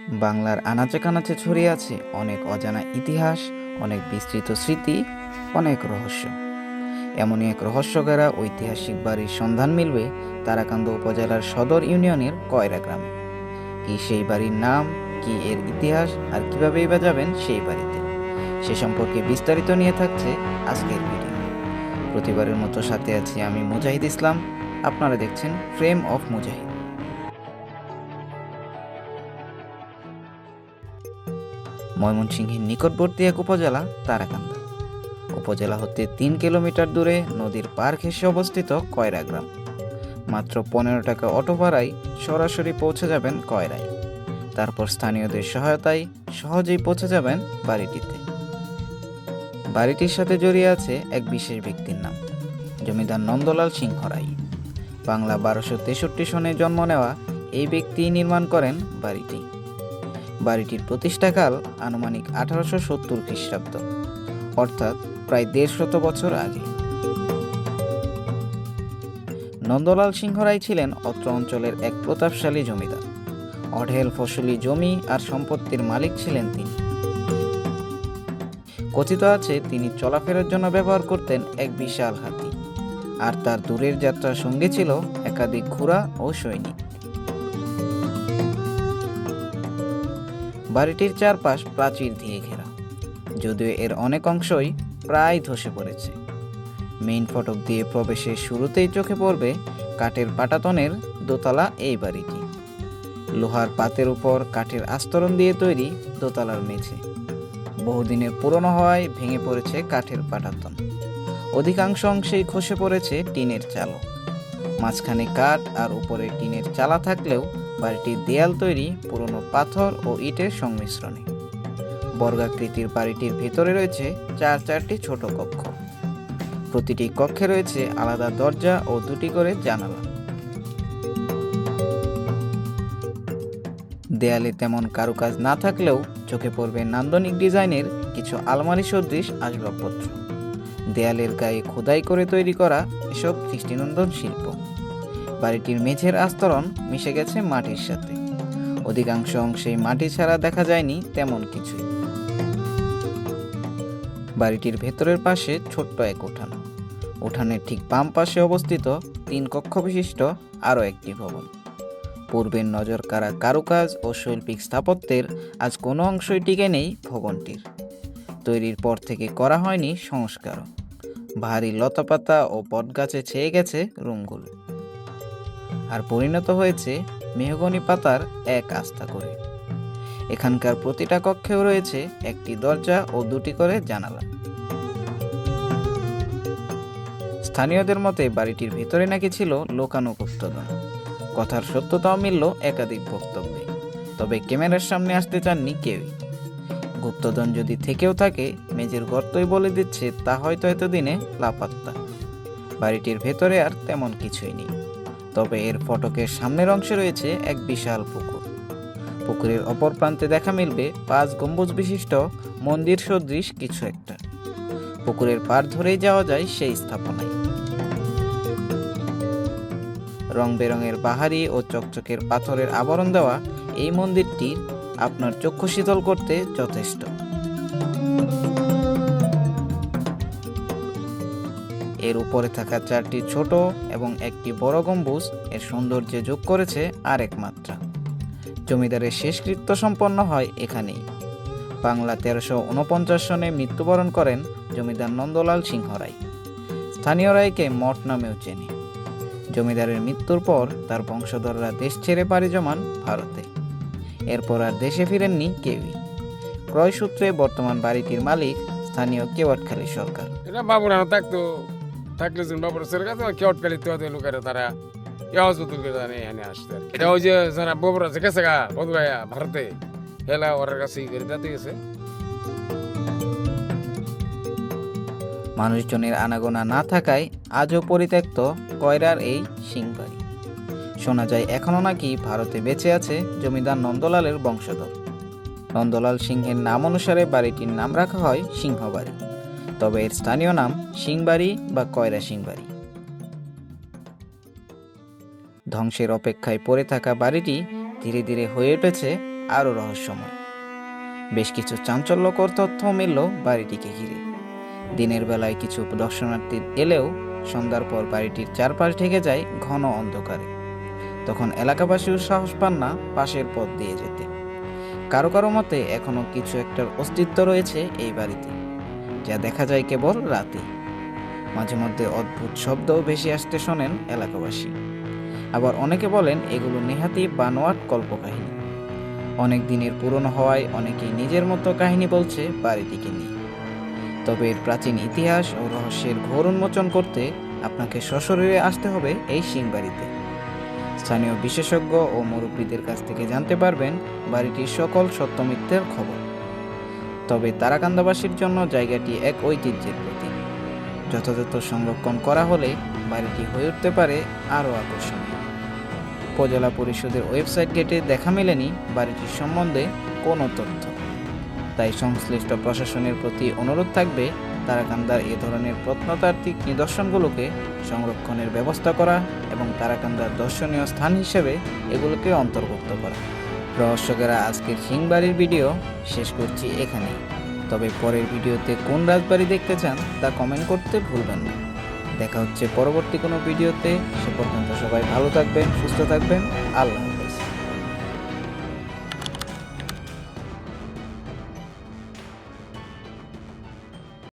বাংলার আনাচে কানাচে ছড়িয়ে আছে অনেক অজানা ইতিহাস, অনেক বিস্তৃত স্মৃতি, অনেক রহস্য। এমনই এক রহস্যঘেরা ঐতিহাসিক বাড়ির সন্ধান মিলবে তারাকান্দা উপজেলার সদর ইউনিয়নের কয়রা গ্রামে। কি সেই বাড়ির নাম, কি এর ইতিহাস, আর কীভাবেই বা যাবেন সেই বাড়িতে, সে সম্পর্কে বিস্তারিত নিয়ে থাকছে আজকের ভিডিও। প্রতিবারের মতো সাথে আছি আমি মুজাহিদ ইসলাম। আপনারা দেখছেন ফ্রেম অফ মুজাহিদ। ময়মনসিংহের নিকটবর্তী এক উপজেলা তারাকান্দা। উপজেলা হতে ৩ কিলোমিটার দূরে নদীর পার ঘেঁষে অবস্থিত কয়রা গ্রাম। মাত্র ১৫ টাকা অটো ভাড়ায় সরাসরি পৌঁছে যাবেন কয়রায়। তারপর স্থানীয়দের সহায়তায় সহজেই পৌঁছে যাবেন বাড়িটিতে। বাড়িটির সাথে জড়িয়ে আছে এক বিশেষ ব্যক্তির নাম, জমিদার নন্দলাল সিংহ রায়। বাংলা ১২৬৩ সনে জন্ম নেওয়া এই ব্যক্তি নির্মাণ করেন বাড়িটি। বাড়িটির প্রতিষ্ঠাকাল আনুমানিক ১৮৭০ খ্রিস্টাব্দ, অর্থাৎ প্রায় ১৫০ বছর আগে। নন্দলাল সিংহ রায় ছিলেন অত্র অঞ্চলের এক প্রতাপশালী জমিদার। অঢেল ফসলি জমি আর সম্পত্তির মালিক ছিলেন তিনি। কথিত আছে তিনি চলাফেরার জন্য ব্যবহার করতেন এক বিশাল হাতি, আর তার দূরের যাত্রার সঙ্গে ছিল একাধিক ঘোড়া ও সৈনিক। বাড়িটির চারপাশ প্রাচীর দিয়ে ঘেরা, যদিও এর অনেক অংশই প্রায় ধসে পড়েছে। মেইন ফটক দিয়ে প্রবেশের শুরুতেই চোখে পড়বে কাঠের পাটাতনের দোতলা এই বাড়িটি। লোহার পাতের উপর কাঠের আস্তরণ দিয়ে তৈরি দোতলার মেঝে বহুদিনের পুরনো হওয়ায় ভেঙে পড়েছে কাঠের পাটাতন। অধিকাংশ অংশেই খসে পড়েছে টিনের চালও। মাঝখানে কাঠ আর উপরে টিনের চালা থাকলেও বাড়িটির দেয়াল তৈরি পুরনো পাথর ও ইটের সংমিশ্রণে। বর্গাকৃতির বাড়িটির ভেতরে রয়েছে চারটি ছোট কক্ষ। প্রতিটি কক্ষে রয়েছে আলাদা দরজা ও 2টি করে জানালা। দেয়ালে তেমন কারুকাজ না থাকলেও চোখে পড়বে নান্দনিক ডিজাইনের কিছু আলমারি সদৃশ আসবাবপত্র। দেয়ালের গায়ে খোদাই করে তৈরি করা এসব দৃষ্টিনন্দন শিল্প। বাড়িটির মেঝের আস্তরণ মিশে গেছে মাটির সাথে। অধিকাংশ অংশেই মাটি ছাড়া দেখা যায়নি তেমন কিছুই। বাড়িটির ভেতরের পাশে ছোট্ট এক উঠান। উঠানের ঠিক বাম পাশে অবস্থিত 3 কক্ষ বিশিষ্ট আরও একটি ভবন। পূর্বের নজর কাড়া কারুকাজ ও শৈল্পিক স্থাপত্যের আজ কোনো অংশই টিকে নেই ভবনটির। তৈরির পর থেকে করা হয়নি সংস্কারও। ভারী লতাপাতা ও বটগাছে ছেয়ে গেছে রুমগুলো, আর পরিণত হয়েছে মেহগনি পাতার এক আস্থা করে। এখানকার প্রতিটা কক্ষেও রয়েছে একটি দরজা ও 2টি করে জানালা। স্থানীয়দের মতে বাড়িটির ভেতরে নাকি ছিল লোকানো গুপ্তধন। কথার সত্যতাও মিলল একাধিক বক্তব্যে, তবে ক্যামেরার সামনে আসতে চাননি কেউই। গুপ্তধন যদি থেকেও থাকে, মেঝের গর্তই বলে দিচ্ছে তা হয়তো এতদিনে লাপাত্তা। বাড়িটির ভেতরে আর তেমন কিছুই নেই, তবে এর ফটকের সামনের অংশে রয়েছে এক বিশাল পুকুর। পুকুরের অপর প্রান্তে দেখা মিলবে 5 গম্বুজ বিশিষ্ট মন্দির সদৃশ কিছু একটা। পুকুরের পাড় ধরেই যাওয়া যায় সেই স্থাপনায়। রং বেরঙের বাহারি ও চকচকের পাথরের আবরণ দেওয়া এই মন্দিরটি আপনার চক্ষু শীতল করতে যথেষ্ট। এর উপরে থাকা 4টি ছোট এবং একটি বড় গম্বুজ এর সৌন্দর্যে যোগ করেছে আরেক মাত্রা। জমিদারের শেষকৃত্য সম্পন্ন হয় এখানেই। বাংলা 1349 সনে মৃত্যুবরণ করেন জমিদার নন্দলাল সিংহ রায়। স্থানীয় রায়কে মঠ নামেও চেনে। জমিদারের মৃত্যুর পর তার বংশধররা দেশ ছেড়ে পাড়ি জমান ভারতে। এরপর আর দেশে ফিরেননি কেউই। ক্রয় সূত্রে বর্তমান বাড়িটির মালিক স্থানীয় কেওয়াটখালী সরকার। এটা বাবুরা থাকতো, থাকলে বাবুরা সরকার কেওয়াটখালী লোকেরা তারা হসপিটাল করে জানে এখানে আসতে। এটা ওই যে যারা বাবুরা আছে গেছে গা বদগায়া ভারতে, হেলা ওর কাছে যাতে গেছে। মানুষজনের আনাগোনা না থাকায় আজও পরিত্যক্ত কয়রার এই সিংবাড়ি। শোনা যায় এখনো নাকি ভারতে বেঁচে আছে জমিদার নন্দলালের বংশধর। নন্দলাল সিংহের নাম অনুসারে বাড়িটির নাম রাখা হয় সিংহবাড়ি, তবে এর স্থানীয় নাম সিংবাড়ি বা কয়রা সিংবাড়ি। ধ্বংসের অপেক্ষায় পড়ে থাকা বাড়িটি ধীরে ধীরে হয়ে উঠেছে আরও রহস্যময়। বেশ কিছু চাঞ্চল্যকর তথ্য মিলল বাড়িটিকে ঘিরে। দিনের বেলায় কিছু দর্শনার্থী এলেও সন্ধ্যার পর বাড়িটির চারপাশ ঢেকে যায় ঘন অন্ধকারে। তখন এলাকাবাসীও সাহস পান না পাশের পথ দিয়ে যেতে। কারো কারো মতে এখনো কিছু একটার অস্তিত্ব রয়েছে এই বাড়িতে, যা দেখা যায় কেবল রাতে। মাঝে মধ্যে অদ্ভুত শব্দও ভেসে আসতে শোনেন এলাকাবাসী। আবার অনেকে বলেন এগুলো নেহাতি বানোয়াট কল্পকাহিনী। অনেক দিনের পুরনো হওয়ায় অনেকেই নিজের মতো কাহিনী বলছে বাড়িটিকে নিয়ে। তবে এর প্রাচীন ইতিহাস ও রহস্যের ঘোর উন্মোচন করতে আপনাকে সশরীরে আসতে হবে এই সিংবাড়িতে। স্থানীয় বিশেষজ্ঞ ও মুরব্বীদের কাছ থেকে জানতে পারবেন বাড়িটির সকল সত্য মিথ্যের খবর। তবে তারাকান্দাবাসীর জন্য জায়গাটি এক ঐতিহ্যের প্রতীক। যথাযথ সংরক্ষণ করা হলে বাড়িটি হয়ে উঠতে পারে আরও আকর্ষণীয়। উপজেলা পরিষদের ওয়েবসাইট ঘেঁটে দেখা মেলেনি বাড়িটির সম্বন্ধে কোনো তথ্য। তাই সংশ্লিষ্ট প্রশাসনের প্রতি অনুরোধ থাকবে তারাকান্দার এ ধরনের প্রত্নতাত্ত্বিক নিদর্শনগুলোকে সংরক্ষণের ব্যবস্থা করা এবং তারাকান্দার দর্শনীয় স্থান হিসেবে এগুলোকে অন্তর্ভুক্ত করা। রহস্যকেরা আজকের সিংবাড়ির ভিডিও শেষ করছি এখানেই। তবে পরের ভিডিওতে কোন রাজবাড়ি দেখতে চান তা কমেন্ট করতে ভুলবেন না। দেখা হচ্ছে পরবর্তী কোনো ভিডিওতে। সে পর্যন্ত সবাই ভালো থাকবেন, সুস্থ থাকবেন। আল্লাহ হাফেজ।